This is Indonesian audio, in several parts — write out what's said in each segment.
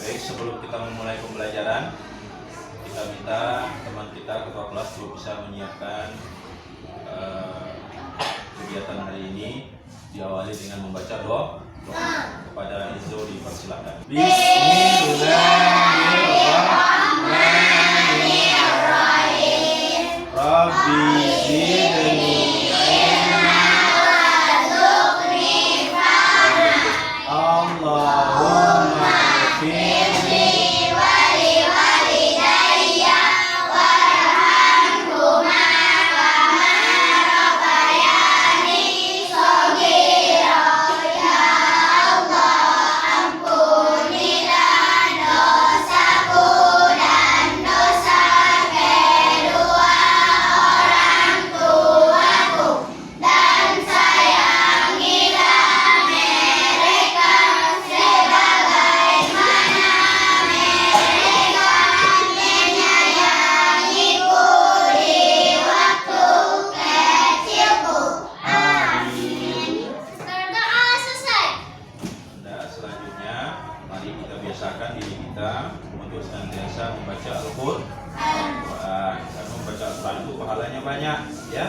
Baik, sebelum kita memulai pembelajaran, kita minta teman kita ketua kelas untuk bisa menyiapkan kegiatan hari ini, diawali dengan membaca doa. Kepada Izo dipersilakan. Bismillahirrahmanirrahim. Rabbi zidni ilma warzuqni fahma. Allahumma ighfirli wa liwalidayya warhamhuma kama rabbayani shaghira. Ya Allah, ampunilah dosaku dan dosa kedua orang tuaku, dan sayangilah mereka sebagaimana mereka menyayangiku di waktu kecilku. Amin. Berdoa selesai. Nah, selanjutnya mari kita biasakan diri kita untuk senantiasa membaca Al-Quran. Karena membaca Al-Quran itu pahalanya banyak, ya.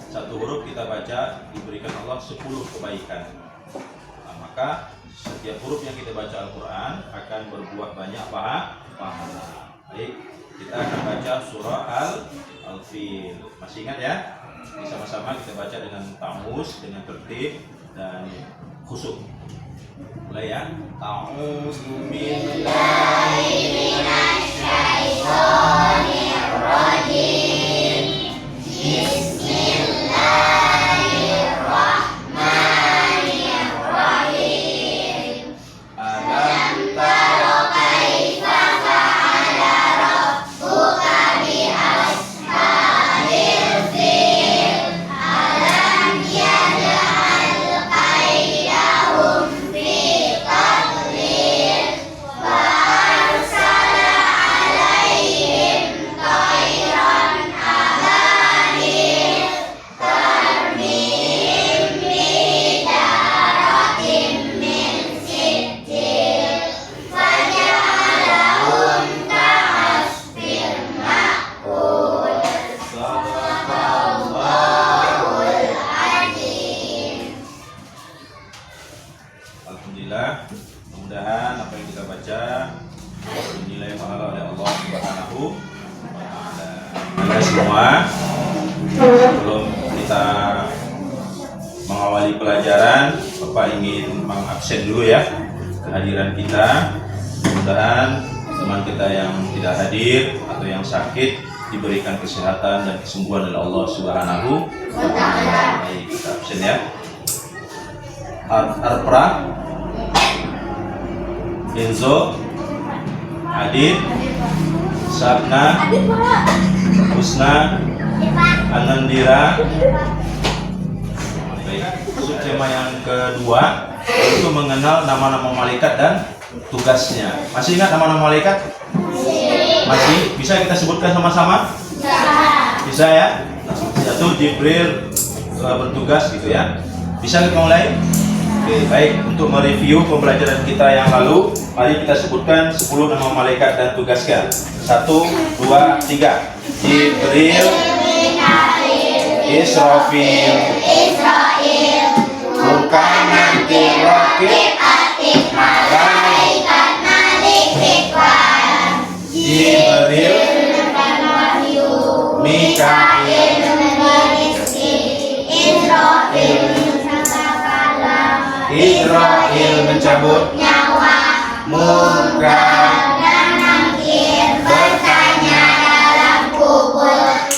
Satu huruf kita baca diberikan Allah 10 kebaikan. Nah, maka setiap huruf yang kita baca Al-Quran akan berbuah banyak pahala. Baik, kita akan baca surah Al-Fil. Masih ingat ya? Sama-sama kita baca dengan tamus, dengan tertib dan khusyuk. Mulai ya. A'udzu billahi minasyaitonir rajim. Bismillahirrahmanirrahim. Alam tara kaifa fa'ala rabbuka bi ashabil fil. Alam yaj'al kaidahum fi tadlil wa arsala alaihim tayran ababil tarmihim bijaratin min sijil faja'alahum ka'asfin ma'kul. Sadaqallahul azim. Alhamdulillah, mudah-mudahan apa yang kita baca dinilai pahala oleh Allah Subhanahu wa taala. Mari semua, sebelum kita mengawali pelajaran, Bapak ingin mengabsen dulu ya kehadiran kita. Mudah-mudahan teman kita yang tidak hadir atau yang sakit diberikan kesehatan dan kesembuhan oleh Allah Subhanahu wa taala. Baik, kita absen ya. Arpra, Enzo, Adit, Sabna, Husna, Anandira. Baik, subtema yang kedua itu mengenal nama-nama malaikat dan tugasnya. Masih ingat nama-nama malaikat? Masih? Bisa kita sebutkan sama-sama? Bisa ya? Satu, Jibril bertugas gitu ya. Bisa kita mulai? Oke, baik, untuk mereview pembelajaran kita yang lalu, mari kita sebutkan 10 nama malaikat dan tugasnya. 1, 2, 3. Jibril, Israfil, Rukanan, Rakib, malaikat Malik, Jibril, Mikail, Israfil mencabut nyawa, Munkar dan Nakir bertanya dalam kubur,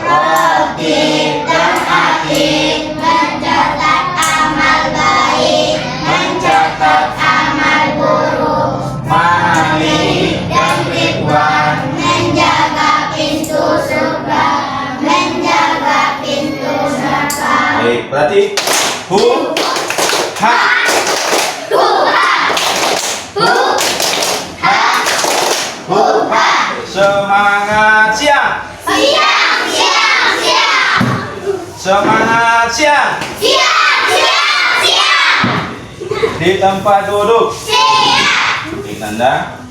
Raqib dan Atid mencatat amal baik, mencatat amal buruk, Malik dan Ridwan menjaga pintu surga, menjaga pintu neraka. Baik, berarti semangat siang. Semangat siang. Di tempat duduk. Siap. Baik Nanda.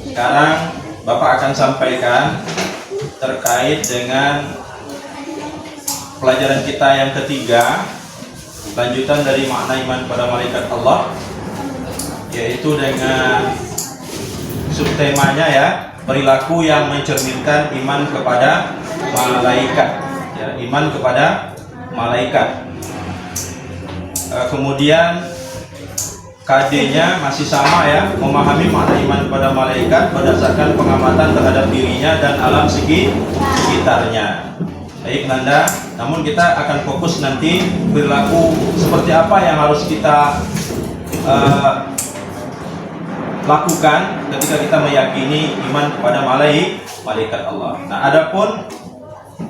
Sekarang Bapak akan sampaikan terkait dengan pelajaran kita yang ketiga, lanjutan dari makna iman pada malaikat Allah, yaitu dengan subtemanya ya, perilaku yang mencerminkan iman kepada malaikat ya, iman kepada malaikat. Kemudian KD-nya masih sama ya, memahami makna iman kepada malaikat berdasarkan pengamatan terhadap dirinya dan alam sekitarnya. Baik Nanda, namun kita akan fokus nanti perilaku seperti apa yang harus kita lakukan ketika kita meyakini iman kepada malaikat Allah. Nah, adapun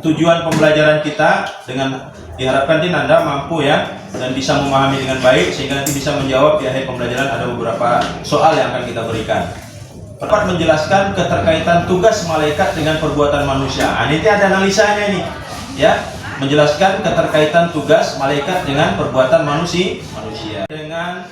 tujuan pembelajaran kita dengan diharapkan nanti Nanda mampu ya dan bisa memahami dengan baik sehingga nanti bisa menjawab di akhir pembelajaran. Ada beberapa soal yang akan kita berikan. Dapat menjelaskan keterkaitan tugas malaikat dengan perbuatan manusia. Nah, ini ada analisanya nih, ya, menjelaskan keterkaitan tugas malaikat dengan perbuatan manusia. Dengan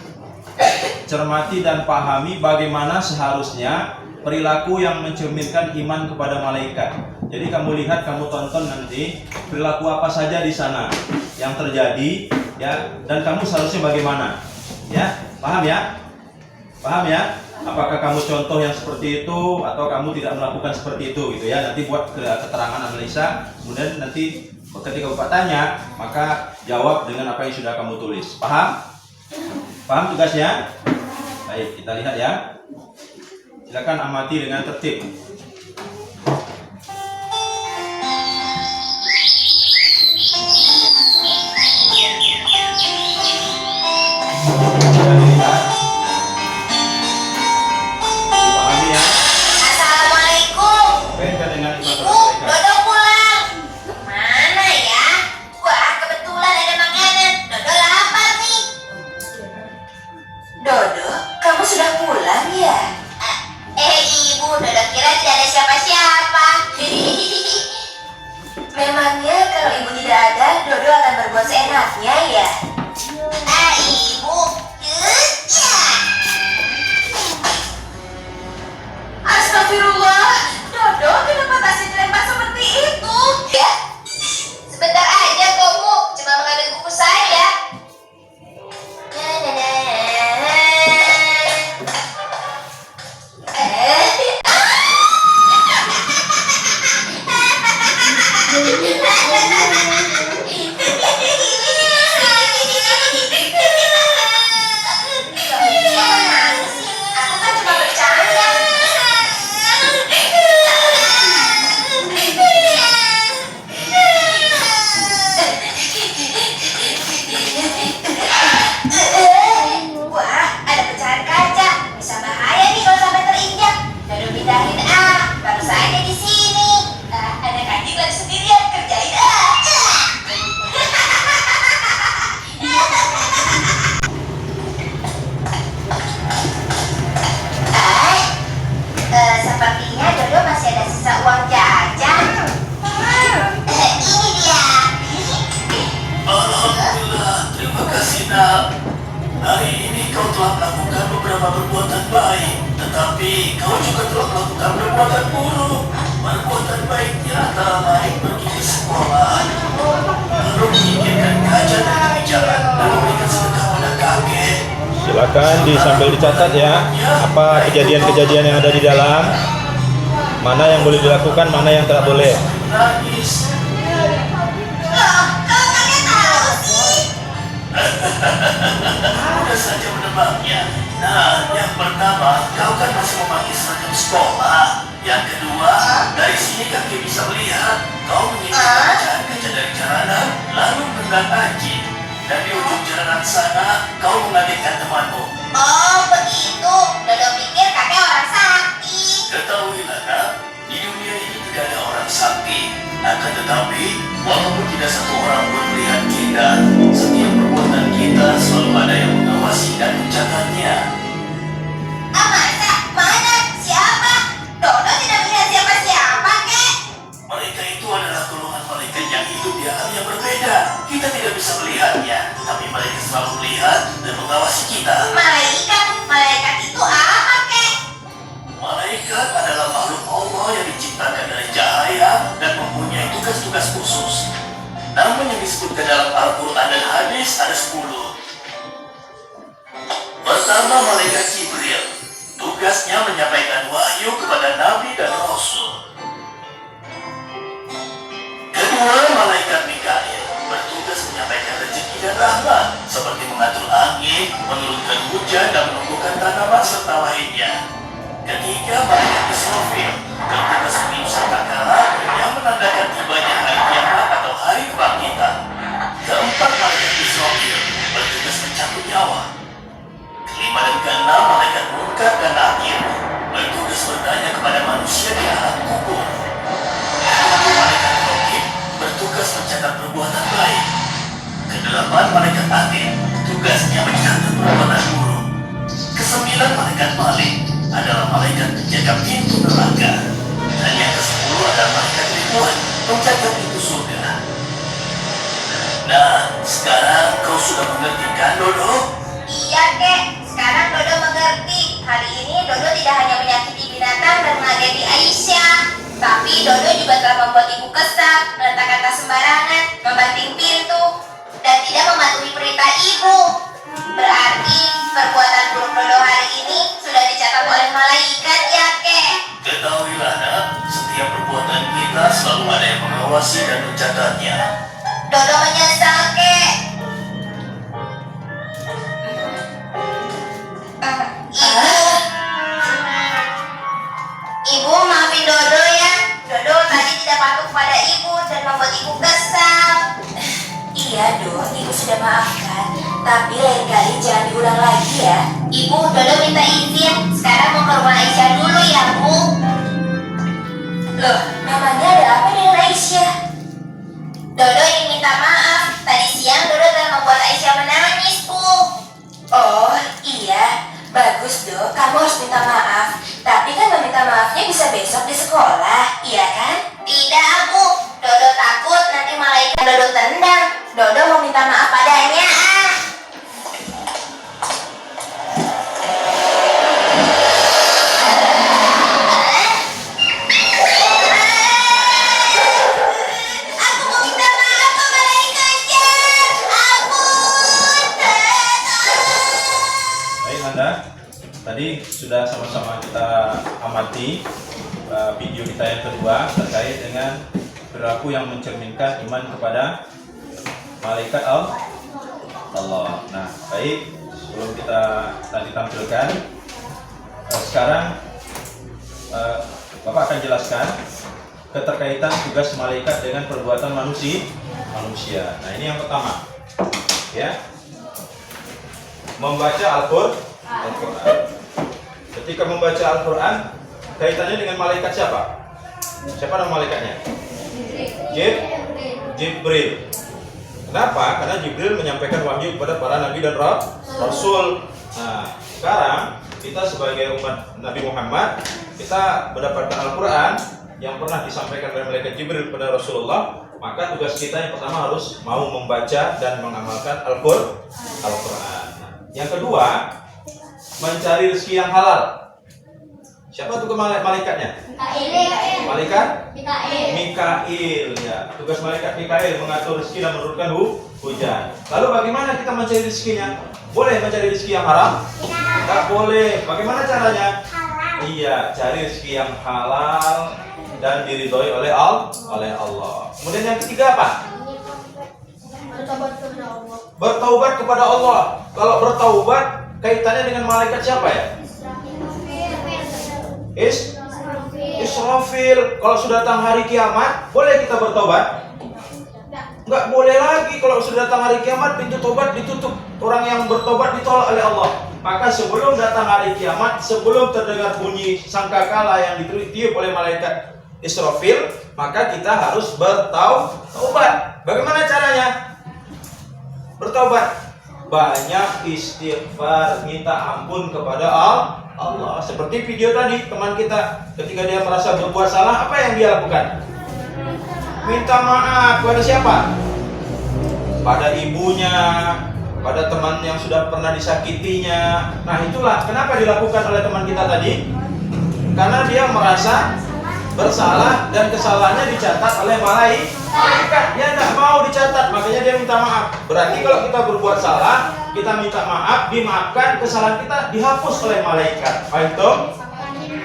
cermati dan pahami bagaimana seharusnya perilaku yang mencerminkan iman kepada malaikat. Jadi kamu lihat, kamu tonton nanti perilaku apa saja di sana yang terjadi, ya, dan kamu seharusnya bagaimana, ya, paham ya? Paham ya? Apakah kamu contoh yang seperti itu atau kamu tidak melakukan seperti itu gitu ya. Nanti buat keterangan analisa, kemudian nanti ketika Bapak tanya, maka jawab dengan apa yang sudah kamu tulis. Paham? Paham tugasnya? Baik, kita lihat ya. Silakan amati dengan tertib. Memangnya kalau ibu tidak ada, Dodo akan berbuat seenaknya ya? Ibu, astagfirullah, Dodo kenapa tasnya dilempar seperti itu? Ya, sebentar aja kamu, cuma mengambil buku saya. Sepertinya Dodo masih ada sisa uang jajan. Ini dia. Alhamdulillah, terima kasih nak. Hari ini kau telah melakukan beberapa perbuatan baik, tetapi kau juga telah melakukan perbuatan buruk. Perbuatan baiknya antara lain pergi ke sekolah, lalu menyingkirkan kaca dari tepi jalan, lalu memberikan sedekah pada kakek. Silakan sambil dicatat ya, apa kejadian-kejadian yang ada di dalam, mana yang boleh dilakukan, mana yang tidak boleh. Nangis. Kalau kalian tahu sih. Mudah saja menebaknya. Nah, yang pertama, kau kan masih memakai seragam sekolah. Yang kedua, dari sini kaki bisa melihat kau menyingkirkan kaca dari jalanan, lalu berenang anjing. Dan di ujung jalanan sana, kau mengagetkan temanmu. Oh begitu, Dodo pikir kakek orang sakti. Ketahuilah nak, di dunia ini tidak ada orang sakti. Akan tetapi, walaupun tidak satu orang pun melihat kita, setiap perbuatan kita selalu ada yang mengawasi dan mencatatnya. Masa? Mana? Siapa? Dodo tidak melihat siapa-siapa, kek. Mereka itu adalah golongan malaikat yang hidup di alam yang berbeda. Kita tidak bisa melihatnya, tapi mereka selalu melihat dan mengawasi ke-10. Pertama, malaikat Jibril. Tugasnya menyampaikan wahyu kepada nabi dan rasul. Kedua, malaikat Mikail bertugas menyampaikan rezeki dan rahmat, seperti mengatur angin, menurunkan hujan, dan menumbuhkan tanaman serta lainnya. Ketiga, malaikat Israfil bertugas meniup sangkakala yang menandakan tibanya hari kiamat atau hari kebangkitan. Keempat, malaikat Israfil bertugas mencabut nyawa. Kelima dan keenam, malaikat Munkar dan Nakir bertugas bertanya kepada manusia di alam kubur. Ketujuh, malaikat Raqib bertugas mencatat perbuatan baik. Kedelapan, malaikat Atid tugasnya mencatat perbuatan buruk. Kesembilan, malaikat Malik adalah malaikat penjaga pintu neraka. Dan yang ke-10 adalah malaikat Ridwan, penjaga pintu surga. Nah, sekarang kau sudah mengerti kan, Dodo? Iya, Kek. Sekarang Dodo mengerti. Hari ini Dodo tidak hanya menyakiti binatang dan mengageti Aisyah, tapi Dodo juga telah membuat ibu kesal, meletakkan tas sembarangan, membanting pintu, dan tidak mematuhi perintah ibu. Berarti perbuatan buruk Dodo hari ini sudah dicatat oleh malaikat, ya, Kek? Ketahuilah, nak, setiap perbuatan kita selalu ada yang mengawasi dan mencatatnya. Dodo menyesal, Kek. Ibu, maafin Dodo ya. Dodo tadi tidak patuh kepada ibu dan membuat ibu kesal. Iya, Do, ibu sudah maafkan. Tapi lain kali jangan diulang lagi ya. Ibu, Dodo minta izin. Sekarang mau ke rumah Aisyah dulu ya, Bu. Loh, memangnya ada apa dengan Aisyah? Dodo ingin minta maaf. Tadi siang Dodo telah membuat Aisyah menangis, Bu. Oh, iya. Bagus, Do. Kamu harus minta maaf. Tapi kan meminta maafnya bisa besok di sekolah, iya kan? Tidak, Bu. Dodo takut nanti malaikat Dodo tendang. Dodo mau minta maaf padanya, ah. Aku mau minta maaf ke malaikatnya. Ampun. Baik Anda, tadi sudah sama-sama kita amati video kita yang kedua terkait dengan perilaku yang mencerminkan iman kepada malaikat Allah. Nah, baik, sebelum kita tadi tampilkan, sekarang Bapak akan jelaskan keterkaitan tugas malaikat dengan perbuatan manusia. Nah, ini yang pertama, ya, membaca Al-Quran. Ketika membaca Al-Quran, kaitannya dengan malaikat siapa? Siapa nama malaikatnya? Jibril. Kenapa? Karena Jibril menyampaikan wahyu kepada para nabi dan rasul. Nah, sekarang kita sebagai umat Nabi Muhammad, kita mendapatkan Al-Quran yang pernah disampaikan oleh malaikat Jibril kepada Rasulullah. Maka tugas kita yang pertama harus mau membaca dan mengamalkan Al-Quran. Yang kedua, mencari rezeki yang halal. Siapa tuh malaikatnya? Malaikat Mikail, ya. Tugas malaikat Mikail mengatur rezeki dan menurunkan hujan. Lalu bagaimana kita mencari rezekinya? Boleh mencari rezeki yang haram? Tidak boleh. Bagaimana caranya? Iya, cari rezeki yang halal dan diridhoi oleh Allah. Kemudian yang ketiga apa? Bertaubat kepada Allah. Kalau bertaubat kaitannya dengan malaikat siapa ya? Israfil. Kalau sudah datang hari kiamat, boleh kita bertobat? Enggak boleh lagi. Kalau sudah datang hari kiamat, pintu tobat ditutup. Orang yang bertobat ditolak oleh Allah. Maka sebelum datang hari kiamat, sebelum terdengar bunyi sangkakala yang ditiup oleh malaikat Israfil, maka kita harus bertaubat. Bagaimana caranya? Bertaubat. Banyak istighfar, minta ampun kepada Allah. Seperti video tadi, teman kita ketika dia merasa berbuat salah, apa yang dia lakukan? Minta maaf kepada siapa? Pada ibunya, pada teman yang sudah pernah disakitinya. Nah, itulah kenapa dilakukan oleh teman kita tadi. Karena dia merasa bersalah dan kesalahannya dicatat oleh malaikat. Dia tidak mau dicatat, makanya dia minta maaf. Berarti kalau kita berbuat salah, kita minta maaf, dimaafkan, kesalahan kita dihapus oleh malaikat. Paham itu?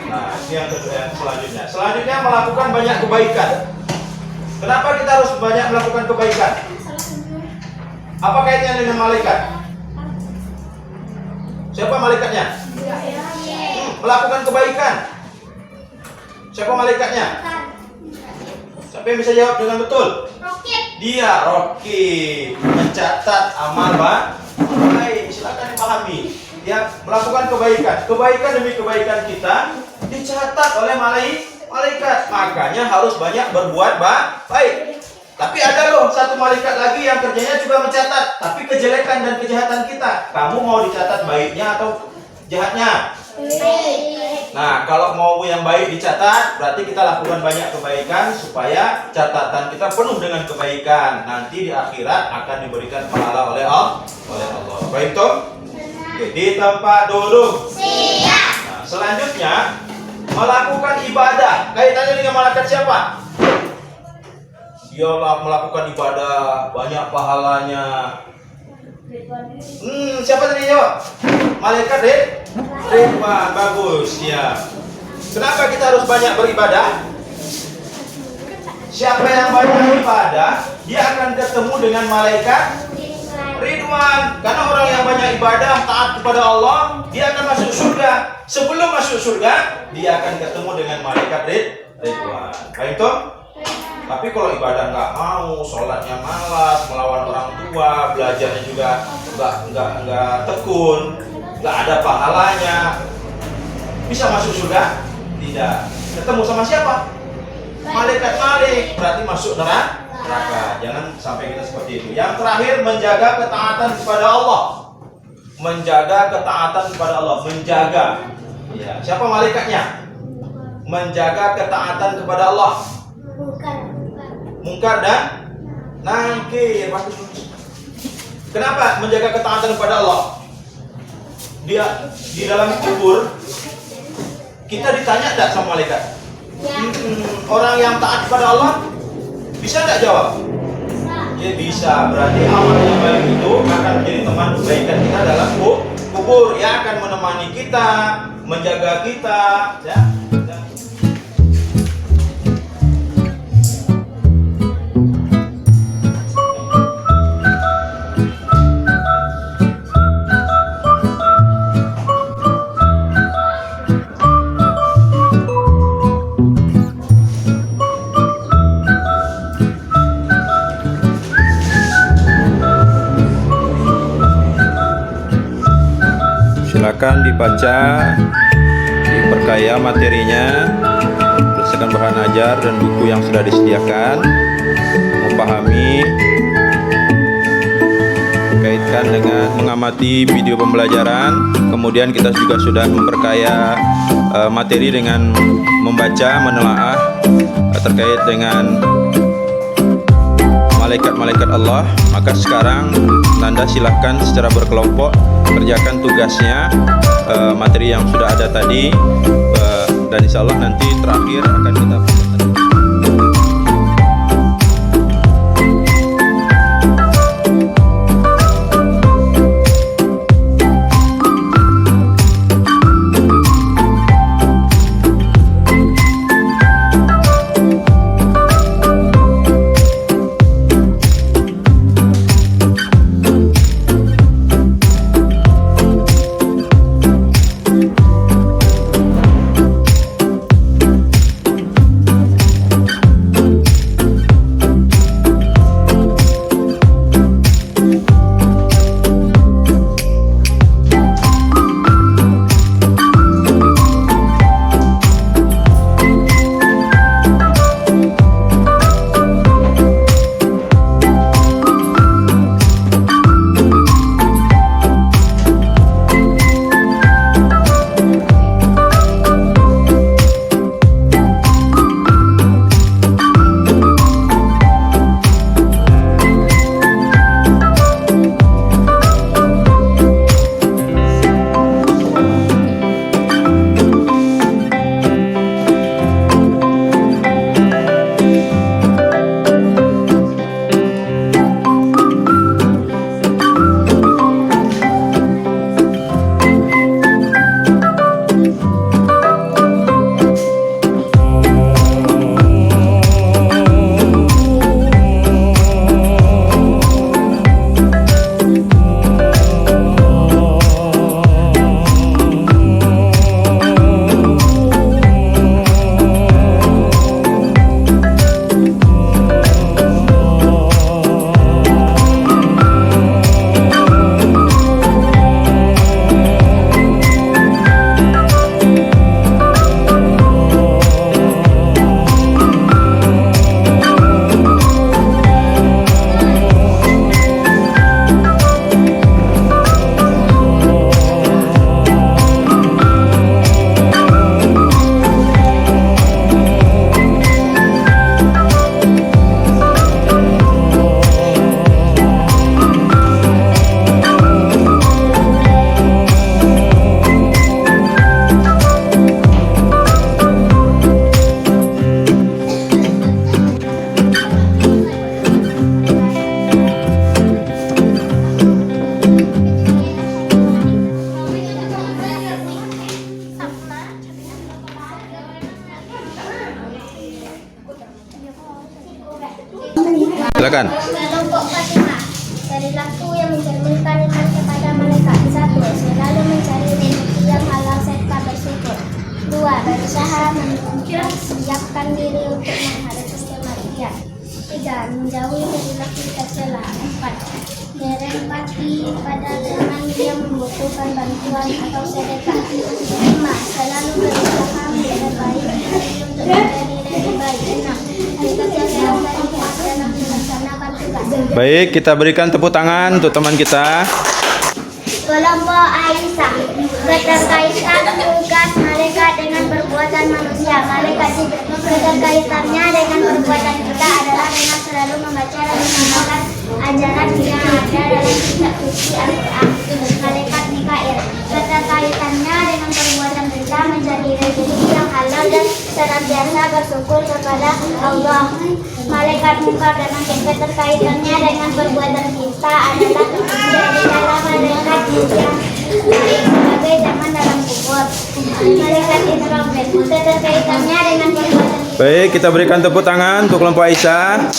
Nah, ini yang kedua, yang selanjutnya. Selanjutnya melakukan banyak kebaikan. Kenapa kita harus banyak melakukan kebaikan? Apa kaitannya dengan malaikat? Siapa malaikatnya? Melakukan kebaikan. Siapa malaikatnya? Siapa yang bisa jawab dengan betul? Dia, Rocky, mencatat amal baik. Silakan dipahami. Dia melakukan kebaikan. Kebaikan demi kebaikan kita dicatat oleh malaikat. Makanya harus banyak berbuat baik. Tapi ada loh satu malaikat lagi yang kerjanya juga mencatat, tapi kejelekan dan kejahatan kita. Kamu mau dicatat baiknya atau jahatnya? Nah, kalau mau yang baik dicatat, berarti kita lakukan banyak kebaikan supaya catatan kita penuh dengan kebaikan. Nanti di akhirat akan diberikan pahala oleh Allah. Baik toh? Oke, di tempat duduk. Siap. Nah, selanjutnya melakukan ibadah. Kaitannya dengan malaikat siapa? Dia melakukan ibadah, banyak pahalanya. Siapa tadi jawab? Malaikat Ridwan. Bagus ya. Kenapa kita harus banyak beribadah? Siapa yang banyak ibadah, dia akan ketemu dengan malaikat Ridwan. Karena orang yang banyak ibadah, taat kepada Allah, dia akan masuk surga. Sebelum masuk surga, dia akan ketemu dengan malaikat Ridwan. Baik toh? Tapi kalau ibadah nggak mau, sholatnya malas, melawan orang tua, belajarnya juga nggak tekun, nggak ada pahalanya, bisa masuk surga? Tidak. Ketemu sama siapa? Malaikat berarti masuk neraka. Jangan sampai kita seperti itu. Yang terakhir, menjaga ketaatan kepada Allah. Menjaga ketaatan kepada Allah. Menjaga. Ya. Siapa malaikatnya? Menjaga ketaatan kepada Allah. Mungkar dan nakir. Kenapa menjaga ketaatan kepada Allah? Dia di dalam kubur kita ditanya tidak sama malaikat? Orang yang taat kepada Allah bisa tidak jawab? Ya bisa. Berarti amal yang baik itu akan menjadi teman kebaikan kita dalam kubur. Ya akan menemani kita, menjaga kita. Ya. Silakan dibaca, diperkaya materinya berdasarkan bahan ajar dan buku yang sudah disediakan. Memahami, kaitkan dengan mengamati video pembelajaran. Kemudian kita juga sudah memperkaya materi dengan membaca, menelaah terkait dengan malaikat-malaikat Allah. Maka sekarang Nanda silahkan secara berkelompok kerjakan tugasnya, materi yang sudah ada tadi, dan insya Allah nanti terakhir akan kita silakan. Kelompok Fatimah. Perilaku yang mencerminkan iman kepada malaikat. 1. Selalu mencari rezeki yang halal serta bersyukur. 2. Berusaha mempersiapkan diri untuk menghadapi kematian. 3. Menjauhi perilaku tercela. 4. Berempati pada teman yang membutuhkan bantuan atau sedekah. 5. Selalu berusaha menjadi baik untuk menjadi lebih baik. 6. Berkesehatan dalam melaksanakan tugas. Baik, kita berikan tepuk tangan untuk teman kita. Kelompok Aisyah. Keterkaitan tugas malaikat dengan perbuatan manusia. Malaikat keterkaitannya dengan perbuatan kita adalah dengan selalu membaca dan mengamalkan ajaran yang ada dalam kitab suci Al-Quran. Malaikat Mikail. Keterkaitannya dengan perbuatan kita mencari rezeki yang halal dan senantiasa bersyukur kepada Allah. Malaikat Munkar dan Nakir. Keterkaitannya dengan perbuatan kita adalah dari dalam malaikat yang baik sebagai zaman dalam kubur. Malaikat Israfil. Keterkaitannya dengan perbuatan kita. Baik, kita berikan tepuk tangan untuk kelompok Aisyah.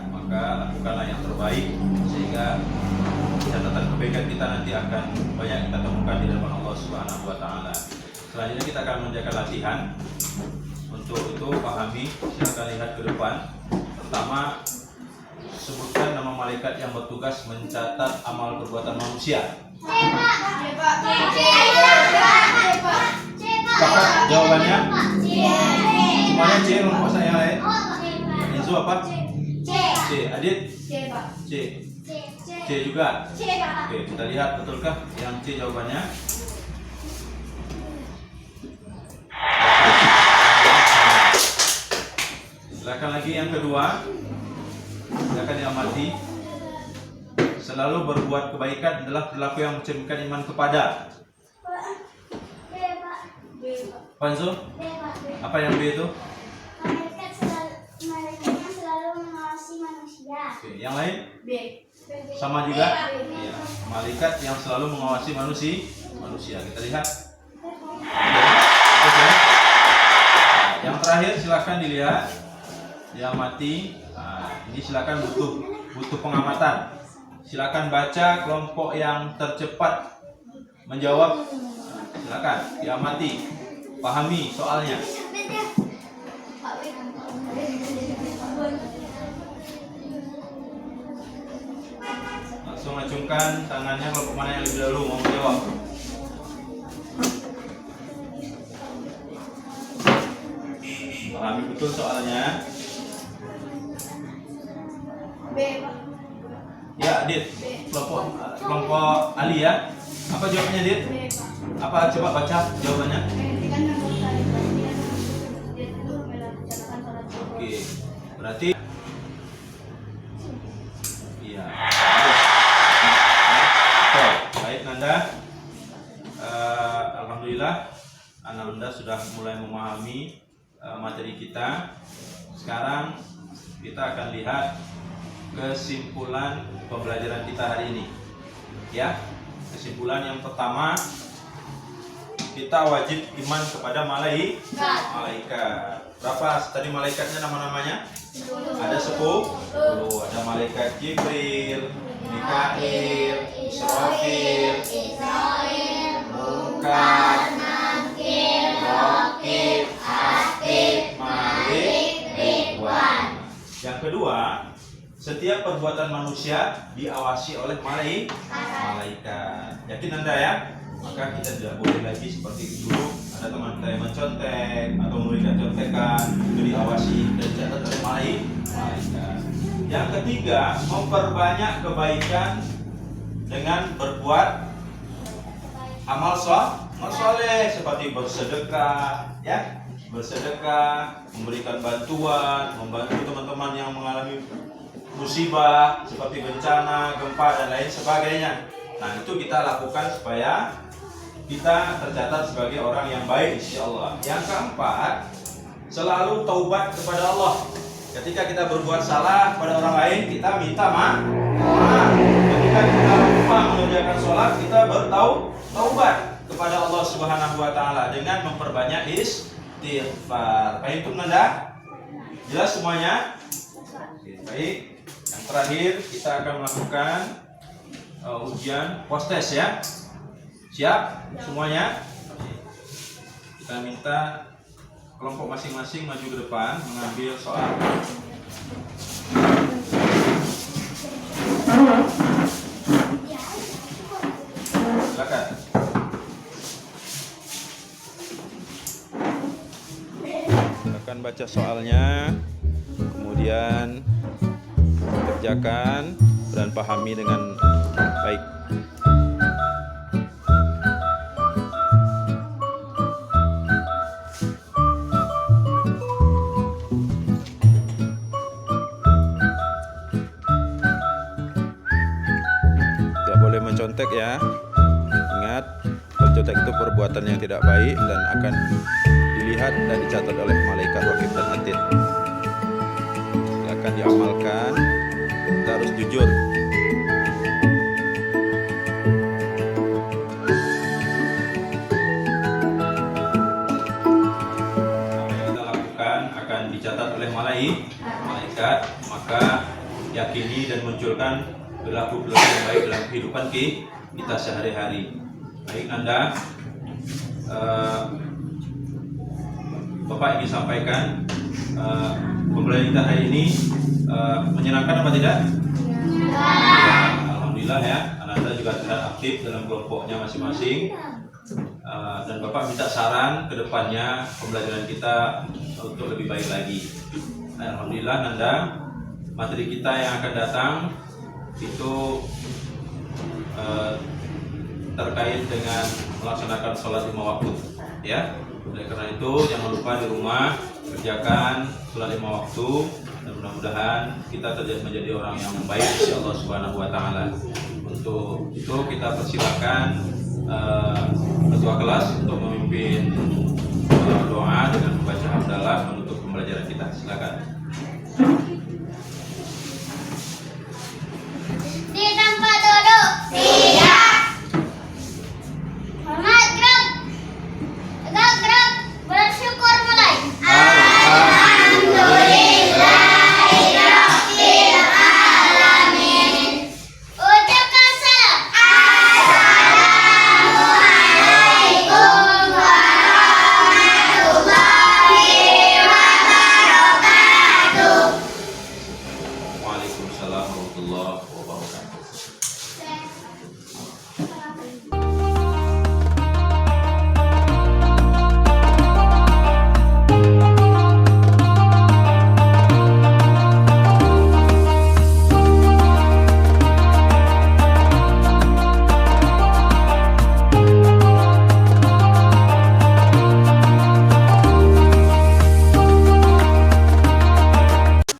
Maka lakukanlah yang terbaik sehingga catatan kebaikan kita nanti akan banyak kita temukan di hadapan Allah Subhanahu wa taala. Selanjutnya kita akan menjalankan latihan. Untuk itu pahami, silakan lihat ke depan. Pertama, sebutkan nama malaikat yang bertugas mencatat amal perbuatan manusia. Sepakat jawabannya? Semuanya C, kelompok saya yang lain. Enzo apa? C. Adit? C. C juga? Oke, kita lihat betulkah yang C jawabannya? Silakan lagi yang kedua. Silakan diamati. Selalu berbuat kebaikan adalah perilaku yang mencerminkan iman kepada. Panzo? Apa yang B itu? Malaikatnya selalu mengawasi manusia. Oke, yang lain? Sama juga? Iya. Malaikat yang selalu mengawasi manusia. Kita lihat. Oke. Nah, yang terakhir silakan dilihat. Diamati. Nah, ini silakan butuh pengamatan. Silakan baca kelompok yang tercepat menjawab. Nah, silakan diamati. Pahami soalnya. Langsung acungkan tangannya kelompok mana yang lebih dahulu mau menjawab. Pahami betul soalnya. Ya, Dit. Kelompok Ali ya. Apa jawabannya, Dit? Apa, coba baca jawabannya. Oke. Berarti iya. Oke, baik Nanda. Alhamdulillah Nanda sudah mulai memahami materi kita. Sekarang kita akan lihat kesimpulan pembelajaran kita hari ini. Ya, kesimpulan yang pertama, kita wajib iman kepada malaikat. Berapa tadi malaikatnya nama-namanya? Ada 10. Ada malaikat Jibril, Mikail, Israfil, Munkar, Nakir, Atid, Malik, Ridwan. Yang kedua, setiap perbuatan manusia diawasi oleh malaikat. Yakin Anda ya? Maka kita tidak boleh lagi seperti dulu ada teman kita yang mencontek atau memberikan contekan, itu diawasi dan dicatat oleh malaikat. Yang ketiga, memperbanyak kebaikan dengan berbuat amal soleh seperti bersedekah, ya, memberikan bantuan, membantu teman-teman yang mengalami musibah seperti bencana, gempa dan lain sebagainya. Nah, itu kita lakukan supaya kita tercatat sebagai orang yang baik insyaallah. Yang keempat, selalu taubat kepada Allah. Ketika kita berbuat salah kepada orang lain, kita minta maaf. Ketika kita lupa mengerjakan sholat, kita bertaubat kepada Allah Subhanahu wa taala dengan memperbanyak istighfar. Baik, Nanda? Jelas semuanya? Oke, baik. Yang terakhir kita akan melakukan ujian post test ya. Siap semuanya? Kita minta kelompok masing-masing maju ke depan mengambil soal. Silakan. Silakan baca soalnya, kemudian kerjakan dan pahami dengan baik. Tidak boleh mencontek ya. Ingat, mencontek itu perbuatan yang tidak baik dan akan dilihat dan dicatat oleh malaikat wakil dan atid. Silakan diamalkan. Kita harus jujur. Apa yang kita lakukan akan dicatat oleh malaikat, maka yakini dan munculkan perilaku yang baik dalam kehidupan kita sehari-hari. Baik Anda, Bapak ingin sampaikan pembelajaran kita hari ini menyenangkan apa tidak? Ya, alhamdulillah ya, Anda juga terlihat aktif dalam kelompoknya masing-masing. Dan Bapak minta saran ke depannya pembelajaran kita untuk lebih baik lagi. Alhamdulillah Anda, materi kita yang akan datang itu terkait dengan melaksanakan sholat 5 waktu ya. Oleh karena itu jangan lupa di rumah kerjakan sholat 5 waktu dan mudah-mudahan kita menjadi orang yang baik insya Allah Subhanahu wa Ta'ala. Untuk itu kita persilakan ketua kelas untuk memimpin doa dengan membaca hamdalah menutup pembelajaran kita. Silakan. Di tempat duduk. Siap. Hormat gerak. Tegak gerak. Bersyukur mulai. Alhamdulillahirabbil alamin. Ucapkan salam. Assalamualaikum warahmatullahi wabarakatuh. Waalaikumsalam warahmatullahi wabarakatuh.